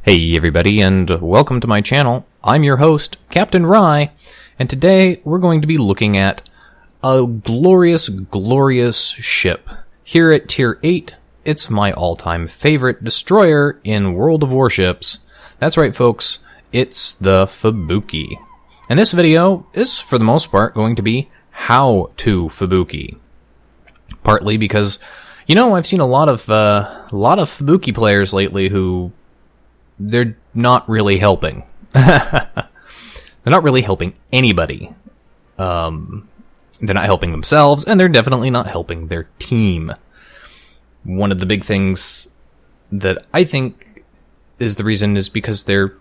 Hey everybody, and welcome to my channel. I'm your host, Captain Rye, and today we're going to be looking at a glorious, glorious ship. Here at Tier 8, it's my all-time favorite destroyer in World of Warships. That's right, folks, it's the Fubuki. And this video is, for the most part, going to be how to Fubuki. Partly because, you know, I've seen a lot of Fubuki players lately who they're not really helping. They're not really helping anybody. They're not helping themselves, and they're definitely not helping their team. One of the big things that I think is the reason is because they're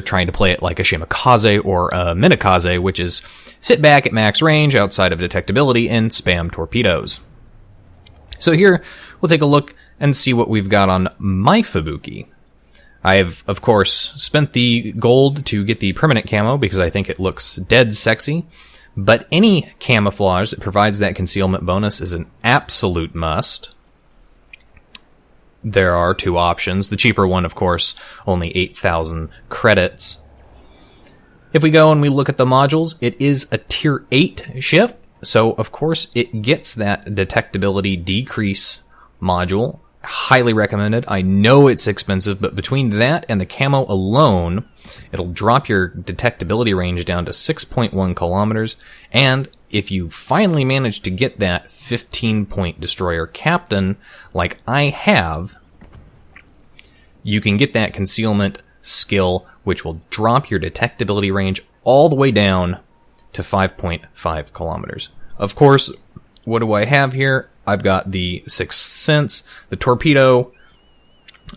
trying to play it like a Shimikaze or a Minakaze, which is sit back at max range outside of detectability and spam torpedoes. So here, we'll take a look and see what we've got on my Fubuki. I have, of course, spent the gold to get the permanent camo because I think it looks dead sexy, but any camouflage that provides that concealment bonus is an absolute must. There are two options. The cheaper one, of course, only 8,000 credits. If we go and we look at the modules, it is a Tier 8 ship, so of course it gets that detectability decrease module. Highly recommended. I know it's expensive, but between that and the camo alone, it'll drop your detectability range down to 6.1 kilometers, and if you finally manage to get that 15-point destroyer captain, like I have, you can get that concealment skill, which will drop your detectability range all the way down to 5.5 kilometers. Of course, what do I have here? I've got the Sixth Sense, the torpedo.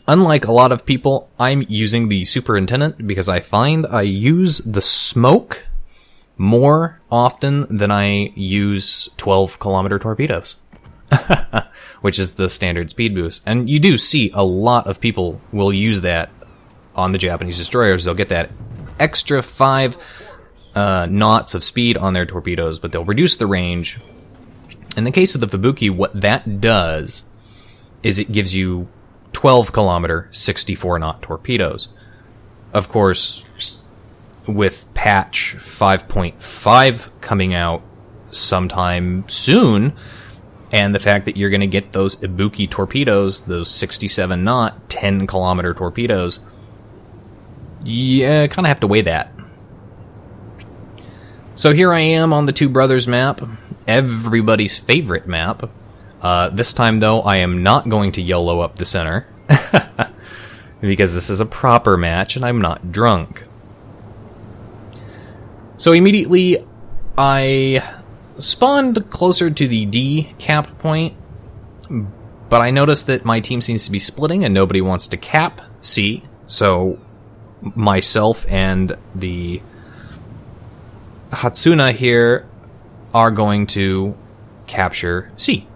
Unlike a lot of people, I'm using the Superintendent because I find I use the smoke more often than I use 12-kilometer torpedoes, which is the standard speed boost. And you do see a lot of people will use that on the Japanese destroyers. They'll get that extra 5 knots of speed on their torpedoes, but they'll reduce the range. In the case of the Fubuki, what that does is it gives you 12-kilometer, 64-knot torpedoes. Of course, with patch 5.5 coming out sometime soon, and the fact that you're going to get those Ibuki torpedoes, those 67-knot, 10-kilometer torpedoes, you kind of have to weigh that. So here I am on the Two Brothers map, everybody's favorite map. This time, though, I am not going to YOLO up the center, because this is a proper match and I'm not drunk. So immediately, I spawned closer to the D cap point, but I noticed that my team seems to be splitting and nobody wants to cap C, so myself and the Hatsuna here are going to capture C.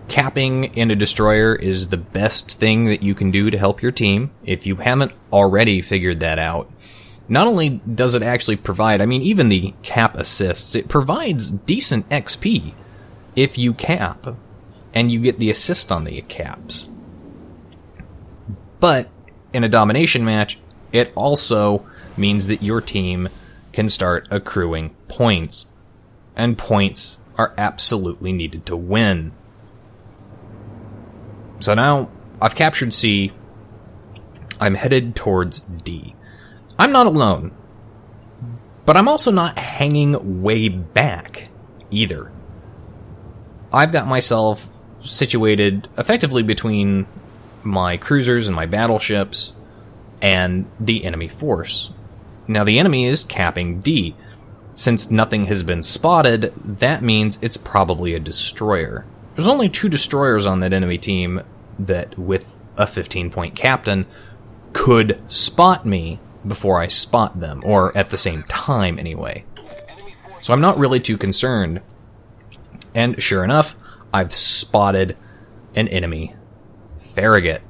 Capping in a destroyer is the best thing that you can do to help your team, if you haven't already figured that out. Not only does it actually provide, I mean, even the cap assists, it provides decent XP if you cap, and you get the assist on the caps. But in a domination match, it also means that your team can start accruing points, and points are absolutely needed to win. So now I've captured C, I'm headed towards D. I'm not alone, but I'm also not hanging way back either. I've got myself situated effectively between my cruisers and my battleships and the enemy force. Now, the enemy is capping D. Since nothing has been spotted, that means it's probably a destroyer. There's only 2 destroyers on that enemy team that, with a 15-point captain, could spot me before I spot them, or at the same time, anyway. So I'm not really too concerned. And sure enough, I've spotted an enemy Farragut.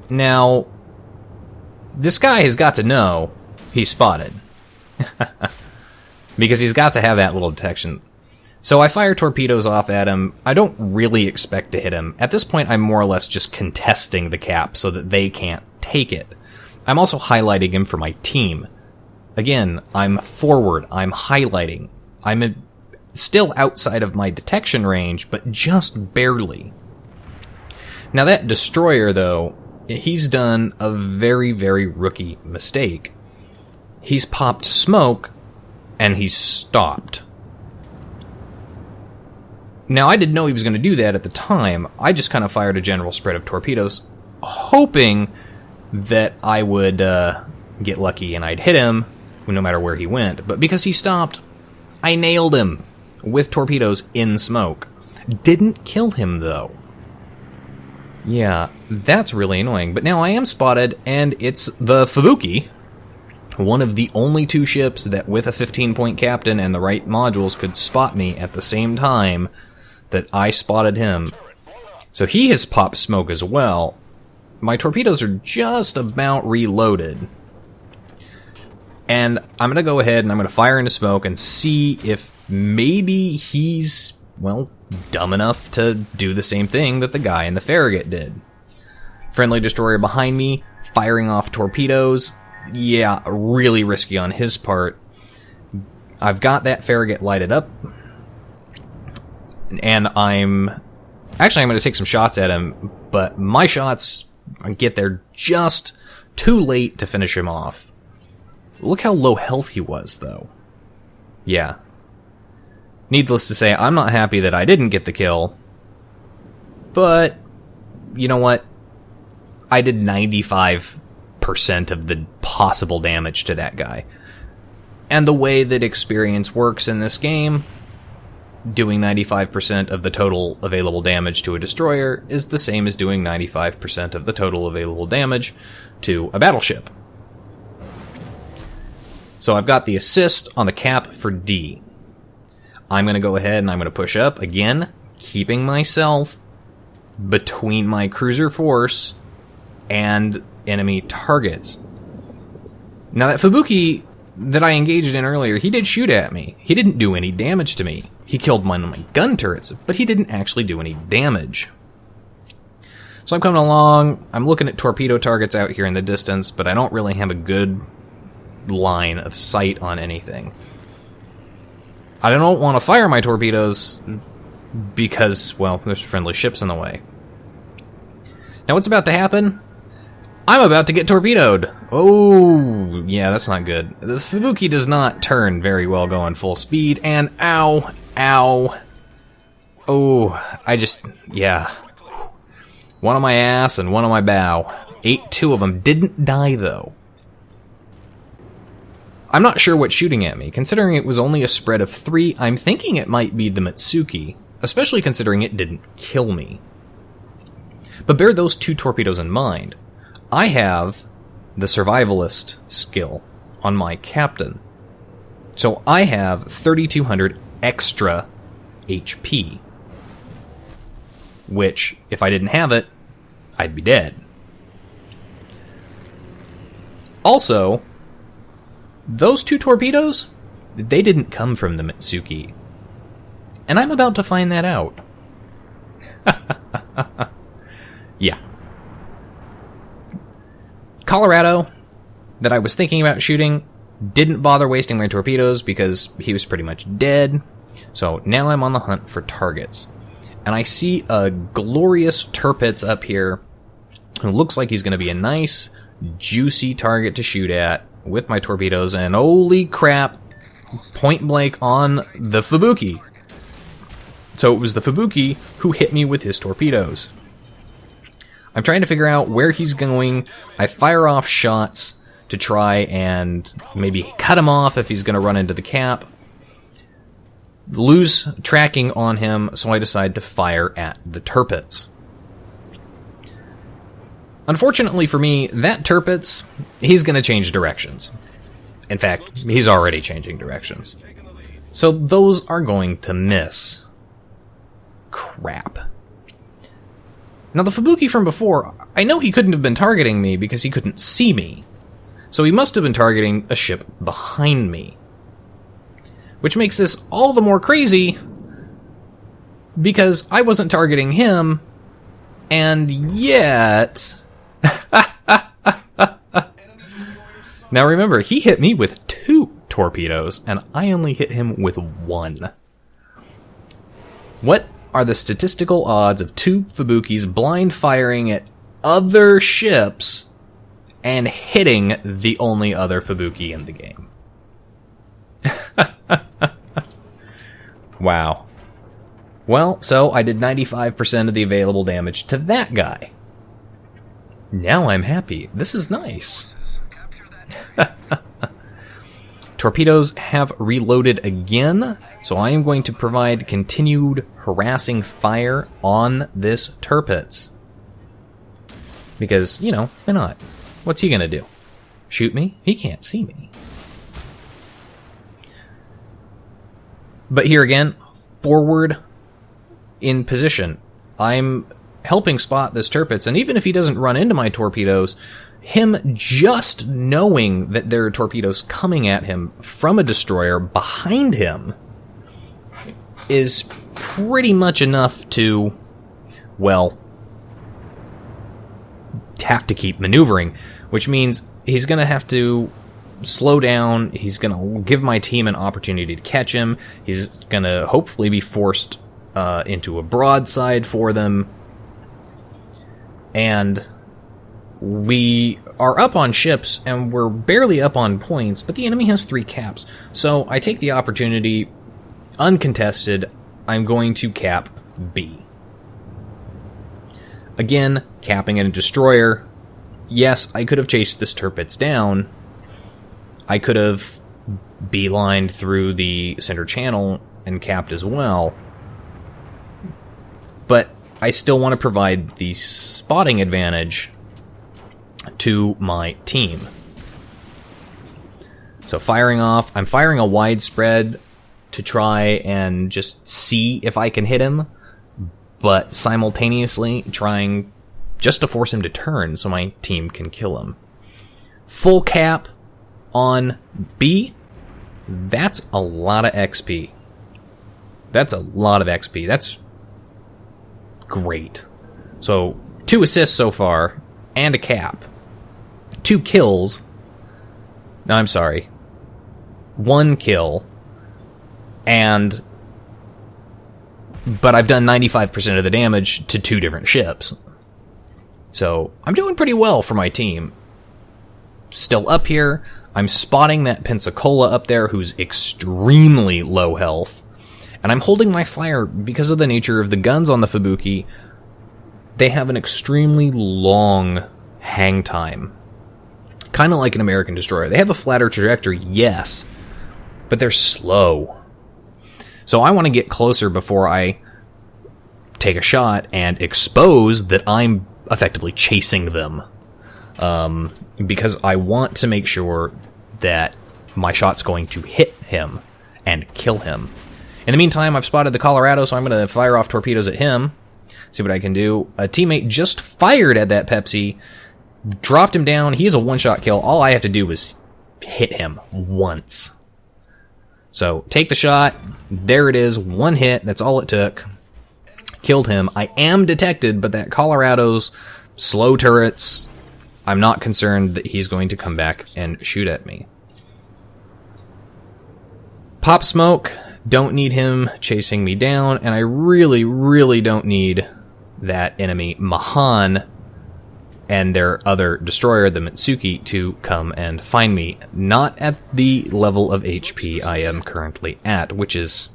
Now, this guy has got to know he's spotted. Because he's got to have that little detection. So I fire torpedoes off at him. I don't really expect to hit him. At this point, I'm more or less just contesting the cap so that they can't take it. I'm also highlighting him for my team. Again, I'm forward. I'm highlighting. I'm still outside of my detection range, but just barely. Now that destroyer, though, he's done a very, very rookie mistake. He's popped smoke, and he's stopped. Now, I didn't know he was going to do that at the time. I just kind of fired a general spread of torpedoes, hoping that I would get lucky and I'd hit him no matter where he went. But because he stopped, I nailed him with torpedoes in smoke. Didn't kill him, though. Yeah, that's really annoying. But now I am spotted, and it's the Fubuki, one of the only 2 ships that with a 15-point captain and the right modules could spot me at the same time that I spotted him. So he has popped smoke as well. My torpedoes are just about reloaded. And I'm going to go ahead and I'm going to fire into smoke and see if maybe he's, well, dumb enough to do the same thing that the guy in the Farragut did. Friendly destroyer behind me, firing off torpedoes. Yeah, really risky on his part. I've got that Farragut lighted up. And I'm going to take some shots at him, but my shots get there just too late to finish him off. Look how low health he was, though. Yeah. Needless to say, I'm not happy that I didn't get the kill. But, you know what? I did 95% of the possible damage to that guy. And the way that experience works in this game, doing 95% of the total available damage to a destroyer is the same as doing 95% of the total available damage to a battleship. So I've got the assist on the cap for D. I'm going to go ahead and I'm going to push up, again, keeping myself between my cruiser force and enemy targets. Now that Fubuki that I engaged in earlier, he did shoot at me. He didn't do any damage to me. He killed one of my gun turrets, but he didn't actually do any damage. So I'm coming along, I'm looking at torpedo targets out here in the distance, but I don't really have a good line of sight on anything. I don't want to fire my torpedoes because, well, there's friendly ships in the way. Now what's about to happen? I'm about to get torpedoed. Oh, yeah, that's not good. The Fubuki does not turn very well going full speed, and ow, ow. Oh, yeah. One on my ass and one on my bow. Ate 2 of them. Didn't die, though. I'm not sure what's shooting at me. Considering it was only a spread of 3, I'm thinking it might be the Mitsuki, especially considering it didn't kill me. But bear those 2 torpedoes in mind. I have the survivalist skill on my captain. So I have 3,200 extra HP. Which, if I didn't have it, I'd be dead. Also, those 2 torpedoes, they didn't come from the Mitsuki. And I'm about to find that out. Yeah. Colorado, that I was thinking about shooting, didn't bother wasting my torpedoes because he was pretty much dead. So now I'm on the hunt for targets. And I see a glorious Tirpitz up here who looks like he's going to be a nice, juicy target to shoot at with my torpedoes. And holy crap, point blank on the Fubuki. So it was the Fubuki who hit me with his torpedoes. I'm trying to figure out where he's going. I fire off shots to try and maybe cut him off if he's going to run into the cap. Lose tracking on him, so I decide to fire at the Tirpitz. Unfortunately for me, that Tirpitz, he's going to change directions. In fact, he's already changing directions. So those are going to miss. Crap. Now the Fubuki from before, I know he couldn't have been targeting me because he couldn't see me. So he must have been targeting a ship behind me. Which makes this all the more crazy because I wasn't targeting him, and yet... Now remember, he hit me with 2 torpedoes, and I only hit him with 1. What are the statistical odds of 2 Fubukis blind firing at other ships and hitting the only other Fubuki in the game? Wow. Well, so I did 95% of the available damage to that guy. Now I'm happy. This is nice. Torpedoes have reloaded again, so I am going to provide continued harassing fire on this Tirpitz. Because, you know, why not? What's he gonna do? Shoot me? He can't see me. But here again, forward in position. I'm helping spot this Tirpitz, and even if he doesn't run into my torpedoes, him just knowing that there are torpedoes coming at him from a destroyer behind him is pretty much enough to, well, have to keep maneuvering, which means he's going to have to slow down. He's going to give my team an opportunity to catch him. He's going to hopefully be forced into a broadside for them. And we are up on ships, and we're barely up on points, but the enemy has 3 caps. So I take the opportunity, uncontested, I'm going to cap B. Again, capping a destroyer. Yes, I could have chased this Tirpitz down. I could have beelined through the center channel and capped as well. But I still want to provide the spotting advantage to my team. So firing off, I'm firing a widespread to try and just see if I can hit him, but simultaneously trying just to force him to turn so my team can kill him. Full cap on B, that's a lot of XP. That's a lot of XP. That's great. So 2 assists so far, and a cap. 2 kills. No, I'm sorry. 1 kill. But I've done 95% of the damage to 2 different ships. So I'm doing pretty well for my team. Still up here. I'm spotting that Pensacola up there who's extremely low health. And I'm holding my fire because of the nature of the guns on the Fubuki. They have an extremely long hang time. Kind of like an American destroyer. They have a flatter trajectory, yes, but they're slow. So I want to get closer before I take a shot and expose that I'm effectively chasing them. Because I want to make sure that my shot's going to hit him and kill him. In the meantime, I've spotted the Colorado, so I'm going to fire off torpedoes at him. See what I can do. A teammate just fired at that Pepsi, dropped him down. He's a one-shot kill. All I have to do is hit him once. So, take the shot. There it is. 1 hit. That's all it took. Killed him. I am detected, but that Colorado's slow turrets, I'm not concerned that he's going to come back and shoot at me. Pop smoke. Don't need him chasing me down, and I really, really don't need that enemy Mahan and their other destroyer, the Mitsuki, to come and find me. Not at the level of HP I am currently at, which is,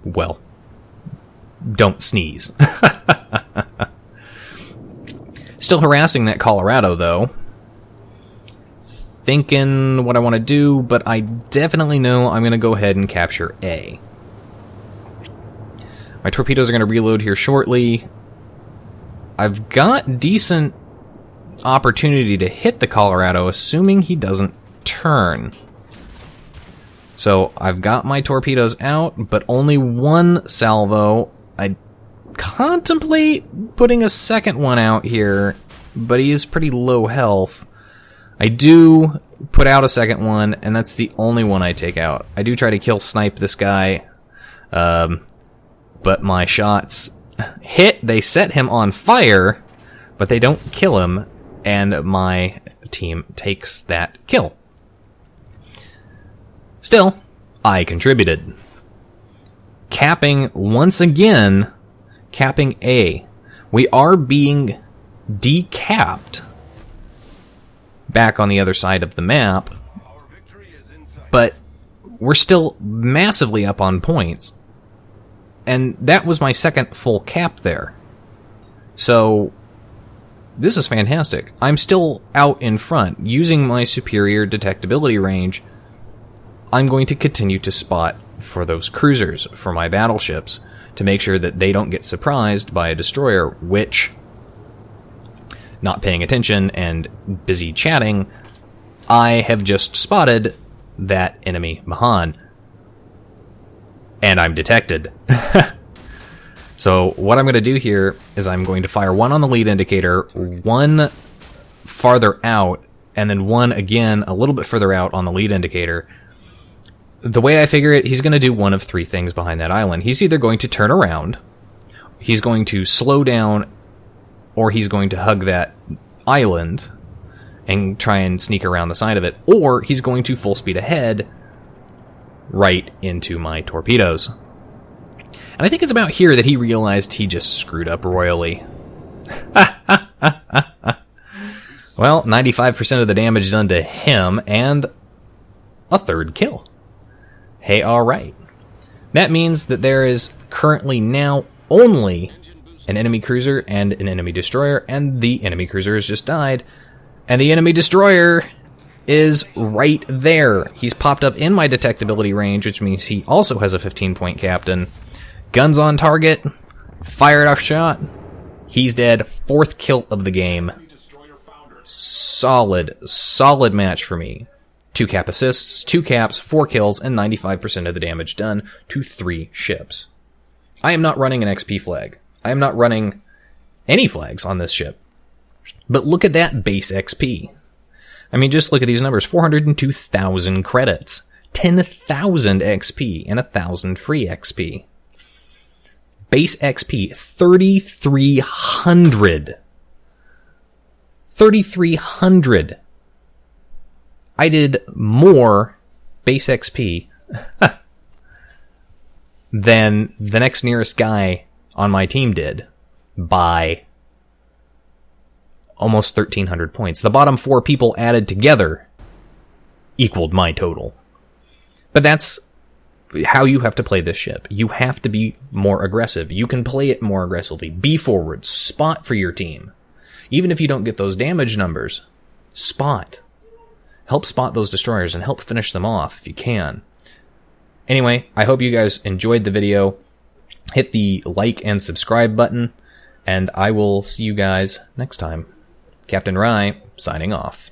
well, don't sneeze. Still harassing that Colorado, though. Thinking what I want to do, but I definitely know I'm going to go ahead and capture A. My torpedoes are going to reload here shortly. I've got decent opportunity to hit the Colorado, assuming he doesn't turn. So I've got my torpedoes out, but only 1 salvo. I contemplate putting a second one out here, but he is pretty low health. I do put out a second one, and that's the only one I take out. I do try to kill snipe this guy. but my shots hit, they set him on fire, but they don't kill him, and my team takes that kill. Still, I contributed. Capping, once again, capping A. We are being decapped back on the other side of the map, but we're still massively up on points. And that was my second full cap there. So, this is fantastic. I'm still out in front. Using my superior detectability range, I'm going to continue to spot for those cruisers, for my battleships, to make sure that they don't get surprised by a destroyer, which, not paying attention and busy chatting, I have just spotted that enemy Mahan. And I'm detected. So what I'm going to do here is I'm going to fire one on the lead indicator, one farther out, and then one again a little bit further out on the lead indicator. The way I figure it, he's going to do one of three things behind that island. He's either going to turn around, he's going to slow down, or he's going to hug that island and try and sneak around the side of it, or he's going to full speed ahead right into my torpedoes. And I think it's about here that he realized he just screwed up royally. Well, 95% of the damage done to him, and a third kill. Hey, alright. That means that there is currently now only an enemy cruiser and an enemy destroyer, and the enemy cruiser has just died, and the enemy destroyer is right there. He's popped up in my detectability range, which means he also has a 15-point captain. Guns on target. Fired a shot. He's dead. Fourth kill of the game. Solid match for me. 2 cap assists, 2 caps, 4 kills, and 95% of the damage done to 3 ships. I am not running an XP flag. I am not running any flags on this ship. But look at that base XP. I mean, just look at these numbers. 402,000 credits, 10,000 XP, and 1,000 free XP. Base XP, 3,300. 3,300. I did more base XP than the next nearest guy on my team did by almost 1,300 points. The bottom 4 people added together equaled my total. But that's how you have to play this ship. You have to be more aggressive. You can play it more aggressively. Be forward. Spot for your team. Even if you don't get those damage numbers, spot. Help spot those destroyers and help finish them off if you can. Anyway, I hope you guys enjoyed the video. Hit the like and subscribe button, and I will see you guys next time. Captain Rye, signing off.